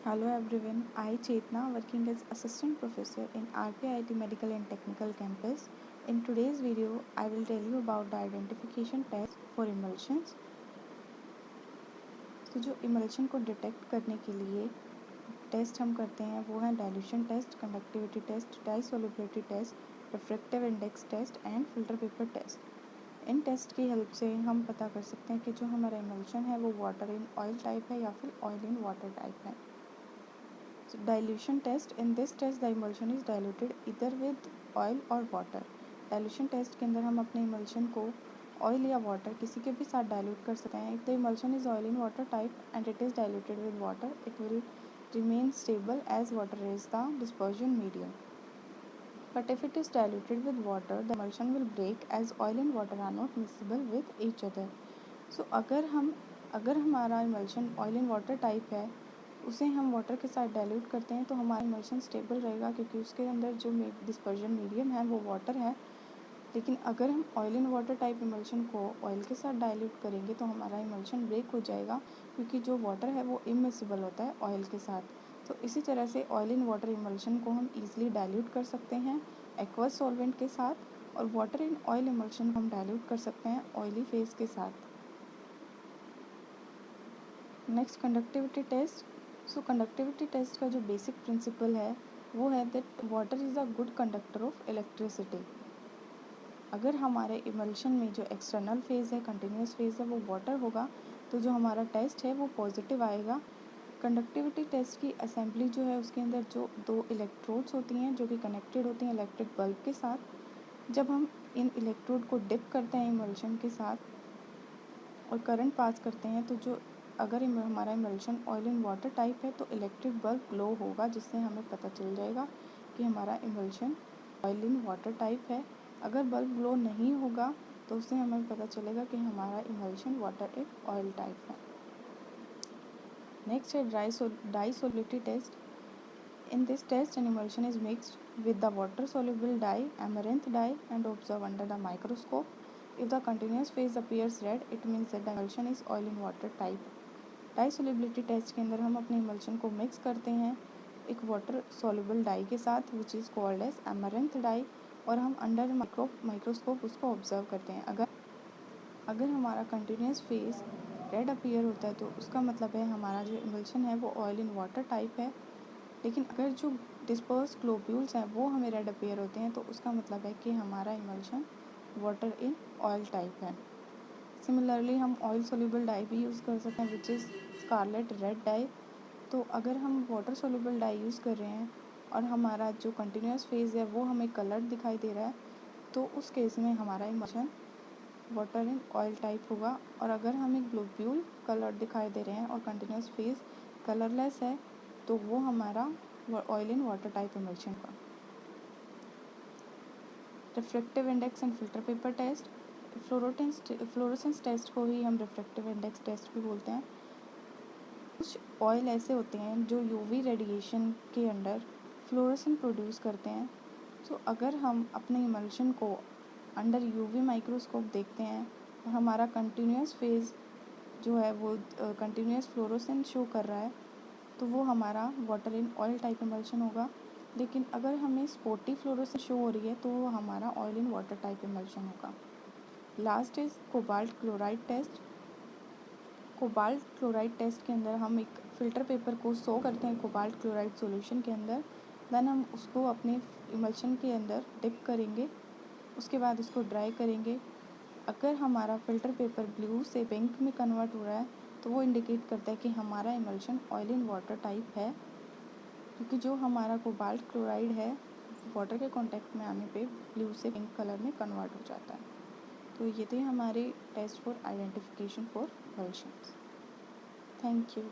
Hello everyone, I Chetna working as Assistant Professor in RPIT Medical and Technical Campus. In today's video, I will tell you about the identification test for emulsions. तो जो emulsion को detect करने के लिए test हम करते हैं वो हैं dilution test, conductivity test, dye solubility test, refractive index test and filter paper test. इन टेस्ट की हेल्प से हम पता कर सकते हैं कि जो हमारा emulsion है वो वाटर इन ऑयल टाइप है या फिर ऑयल इन वाटर टाइप है। So dilution test, in this test the emulsion is diluted either with oil or water. Dilution test के अंदर हम अपने emulsion को oil या water किसी के भी साथ dilute कर सकते हैं. If the emulsion is oil in water type and it is diluted with water, it will remain stable as water is the dispersion medium. But if it is diluted with water, the emulsion will break as oil and water are not miscible with each other. So अगर हमारा emulsion oil and water type है उसे हम water के साथ dilute करते हैं तो हमारा इमल्शन स्टेबल रहेगा क्योंकि उसके अंदर जो डिस्पर्जन मीडियम है वो वाटर है। लेकिन अगर हम oil in water type emulsion को ऑयल के साथ डाइल्यूट करेंगे तो हमारा इमल्शन ब्रेक हो जाएगा क्योंकि जो वाटर है वो इमिसिबल होता है ऑयल के साथ। तो इसी तरह से ऑयल इन वाटर इमल्शन को हम ईजिली डाइल्यूट कर सकते हैं एक्वस सॉल्वेंट के साथ, और वाटर इन ऑयल इमल्शन को हम डाइल्यूट कर सकते हैं ऑयली फेज के साथ। Next conductivity test. So conductivity test का जो बेसिक प्रिंसिपल है वो है that water is a good conductor of electricity. अगर हमारे इमल्शन में जो एक्सटर्नल फेज़ है, कंटिन्यूस फेज़ है, वो वाटर होगा तो जो हमारा टेस्ट है वो पॉजिटिव आएगा। कंडक्टिविटी टेस्ट की असेंबली जो है उसके अंदर जो दो इलेक्ट्रोड्स होती हैं जो कि कनेक्टेड होती हैं इलेक्ट्रिक बल्ब के साथ। जब हम इन इलेक्ट्रोड को डिप करते हैं इमल्शन के साथ और करंट पास करते हैं तो जो अगर हमारा emulsion oil in water type है तो इलेक्ट्रिक बल्ब ग्लो होगा जिससे हमें पता चल जाएगा कि हमारा emulsion oil in water type है। अगर बल्ब ग्लो नहीं होगा तो उससे हमें पता चलेगा कि हमारा emulsion water in oil type है। नेक्स्ट है dye solubility test. In this test, an emulsion is mixed with the water-soluble dye, amaranth dye, and observed under the microscope. If the continuous phase appears red, it means that the emulsion is oil in water type. Dye solubility test के अंदर हम अपने emulsion को mix करते हैं एक water soluble dye के साथ which is called as amaranth dye, और हम अंडर माइक्रोस्कोप उसको ऑब्जर्व करते हैं। अगर हमारा कंटिन्यूस फेज रेड अपीयर होता है तो उसका मतलब है हमारा जो इमल्शन है वो ऑयल इन वाटर टाइप है। लेकिन अगर जो डिस्पर्स ग्लोब्यूल्स हैं वो हमें रेड अपीयर होते हैं तो उसका मतलब है कि हमारा emulsion water in oil type है। सिमिलरली हम ऑयल सोल्यूबल डाई भी यूज़ कर सकते हैं which is scarlet red dye. तो अगर हम वाटर सोल्यूबल डाई यूज़ कर रहे हैं और हमारा जो कंटिन्यूस फेज़ है वो हमें कलर्ड दिखाई दे रहा है तो उस केस में हमारा emulsion water in oil type होगा। और अगर हमें ग्लोब्यूल कलर्ड दिखाई दे रहे हैं और कंटिन्यूस फेज़ कलरलेस है तो वो हमारा oil in water type emulsion का। Refractive index and filter paper test. Fluorescence test को ही हम रिफ्रैक्टिव इंडेक्स टेस्ट भी बोलते हैं। कुछ ऑयल ऐसे होते हैं जो यूवी रेडिएशन के अंडर फ्लोरोसेंट प्रोड्यूस करते हैं। तो अगर हम अपने इमल्शन को अंडर यूवी माइक्रोस्कोप देखते हैं और हमारा कंटिन्यूस फेज़ जो है वो कंटिन्यूस फ्लोरोसेंट शो कर रहा है तो वो हमारा water in oil type emulsion होगा। लेकिन अगर हमें स्पॉटी फ्लोरोसेंट शो हो रही है तो वो हमारा oil in water type emulsion होगा। Last is cobalt chloride test. Cobalt chloride test के अंदर हम एक फ़िल्टर पेपर को सो करते हैं कोबाल्ट क्लोराइड सॉल्यूशन के अंदर, देन हम उसको अपने इमल्शन के अंदर डिप करेंगे, उसके बाद उसको ड्राई करेंगे। अगर हमारा फ़िल्टर पेपर ब्लू से पिंक में कन्वर्ट हो रहा है तो वो इंडिकेट करता है कि हमारा emulsion oil in water type है, क्योंकि जो हमारा कोबाल्ट क्लोराइड है वाटर के कांटेक्ट में आने पे ब्लू से पिंक कलर में कन्वर्ट हो जाता है। तो ये थे हमारे test for identification for emulsions. Thank you.